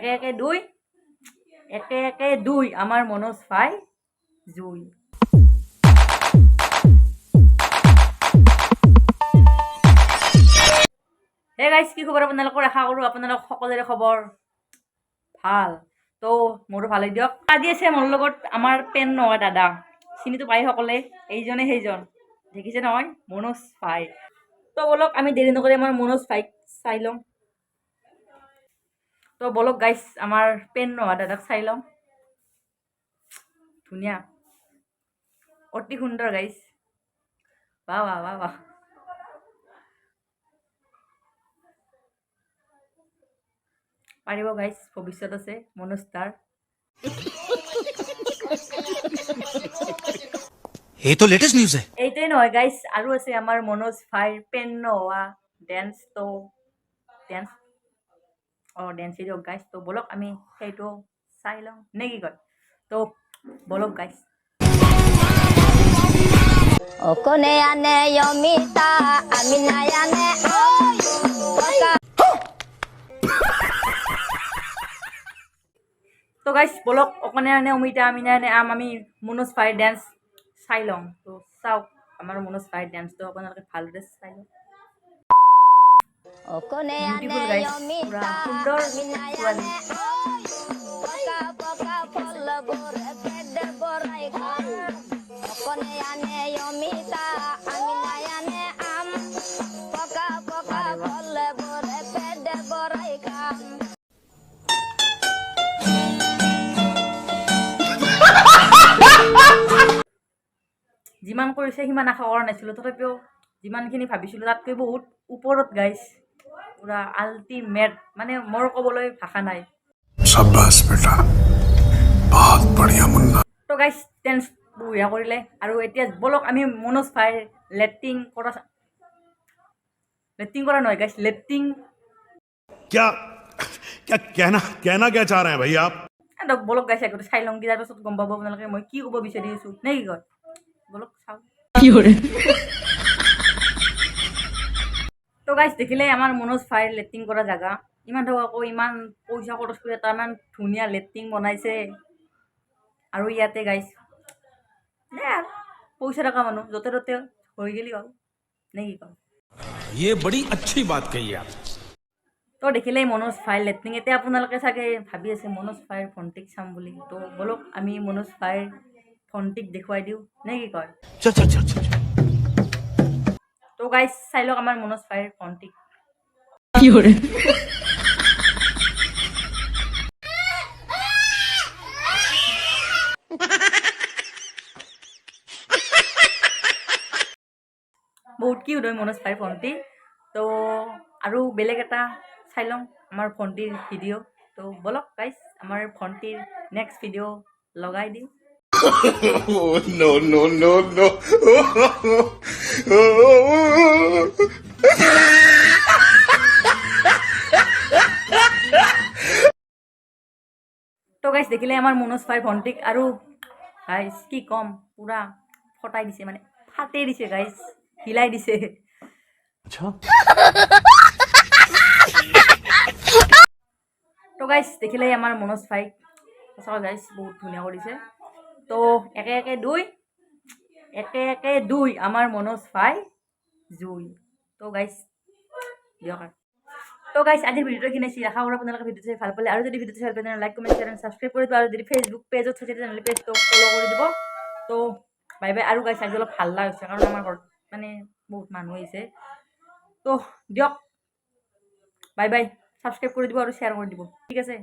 একে একে দুই একে একে দুই আমাৰ মনোজ ভাই জুই। হে গাইজ, কি খবৰ আপোনালোকৰ? আশা কৰোঁ আপোনালোক সকলোৰে খবৰ ভাল। তো মোৰো ভালেই দিয়ক। আজি আছে মোৰ লগত আমাৰ পেন নহয় দাদা, চিনিতো পাই সকলে, এইজনে সেইজন, দেখিছে নহয়, মনোজ ভাই। তো বলক আমি দেৰি নকৰি আমাৰ মনোজ ভাইক চাই লওঁ। তো বলক গাইজ, আমাৰ পেন নোহোৱা দাদাক চাই লওঁ। ধুনীয়া, অতি সুন্দৰ গাইজ, বাহ বাহ বাহ বাহ। পাৰিব গাইজ, ভৱিষ্যত আছে মনোজ দাৰ। ये तो लेटेस्ट न्यूज़ है। এইটোৱে নহয় গাইজ, আৰু আছে আমাৰ মনোজ ভাইৰ পেন নোহোৱা ডেন্স। তো ডেন্স ডেন্সেই দিয়ক গাইজ। তো বলক আমি সেইটো চাই লওঁ নে কি কয়? তো বলক guys. Okone ane yomita amina ane তো গাইজ বলক, অকণে আনে অমিতা আমিনা আনে আম, আমি মনোজ ভাইৰ ডেন্স চাই লওঁ। তো চাওক আমাৰ মনোজ ভাইৰ ডেন্সটো আপোনালোকে ভালদৰে চাই লওক। Okone beautiful ane guys, yomita পুৰা সুন্দৰ amina ছোৱালী। ane poka poka pol bore pede borai kam Okone ane yomita amina ane am poka poka pol bore pede borai kam যিমান কৰিছে সিমান আশা কৰা নাছিলোঁ, তথাপিও যিমানখিনি ভাবিছিলোঁ তাতকৈ বহুত ওপৰত গাইজ, পুৰা আল্টিমেট, মানে মোৰ ক'বলৈ ভাষা নাই। शाबाश बेटा, बहुत बढ़िया मुन्ना। তো গাইজ ডেন্স বঢ়িয়া কৰিলে। আৰু এতিয়া বলক আমি মনোজ ভাইৰ লেটিং কৰা নহয় গাইজ, লেটিং क्या क्या कहना क्या चाह रहे हैं भाई आप? বলক গাইজ, আগতে চাই লওঁ, তাৰ পাছত গম পাব আপোনালোকে মই কি ক'ব বিচাৰি আছোঁ নে কি কয়? বলক চাওঁ। তো গাইজ দেখিলে আমাৰ মনোজ ভাইৰ লেট্ৰিন কৰা জেগা, ইমান আকৌ ইমান পইচা খৰচ কৰি এটা ইমান ধুনীয়া লেট্ৰিন বনাইছে। আৰু ইয়াতে গাইজ পইচা থকা মানুহ য'তে ত'তে হৈ গেলি হ'ল নে কি কয়? ये बड़ी अच्छी बात कही आप। তো দেখিলেই মনোজ ভাইৰ লেট্ৰিন। এতিয়া আপোনালোকে চাগে ভাবি আছে মনোজ ভাইৰ ভণ্টিক চাম বুলি। তো বলক আমি মনোজ ভাইৰ ভণ্টিক দেখুৱাই দিওঁ নে কি কয়? चल चल चल चल। তো গাইজ চাই লওক আমাৰ মনোজ ভাইৰ ভণ্টিক। বহুত কিউট হয় মনোজ ভাইৰ ভণ্টি। তো আৰু বেলেগ এটা চাই লওঁ আমাৰ ভণ্টিৰ ভিডিঅ'। তো বলক গাইজ, আমাৰ ভণ্টিৰ নেক্সট ভিডিঅ' লগাই দিওঁ। no no no no। তো গাইজ দেখিলে আমাৰ মনোজ ভাইৰ ভণ্টিক, আৰু গাইজ কি ক'ম, পুৰা ফটাই দিছে, মানে ফাটেই দিছে গাইজ, হিলাই দিছে। তো গাইজ দেখিলে আমাৰ মনোজ ভাইক, সঁচাকৈ গাইজ বহুত ধুনীয়া কৰিছে। তো একে একে দুই আমাৰ মনোজ ভাই জুই। তো গাইজ দিয়ক। তো গাইজ আজিৰ ভিডিঅ'টো কিনাইছি, আশা কৰোঁ আপোনালোকে ভিডিঅ'টো চাই ভাল পালে। আৰু যদি ভিডিঅ'টো চাই ভাল পালে like comment share and subscribe কৰি দিব। আৰু যদি ফেচবুক পেজত চাইছে তেনেহ'লে পেজটো ফ'ল' কৰি দিব। তো বাই বাই। আৰু গাইজ আজি অলপ হাল্লা হৈছে কাৰণ আমাৰ ঘৰত মানে বহুত মানুহ আহিছে। তো দিয়ক, বাই বাই। ছাবস্ক্ৰাইব কৰি দিব আৰু শ্বেয়াৰ কৰি দিব, ঠিক আছে?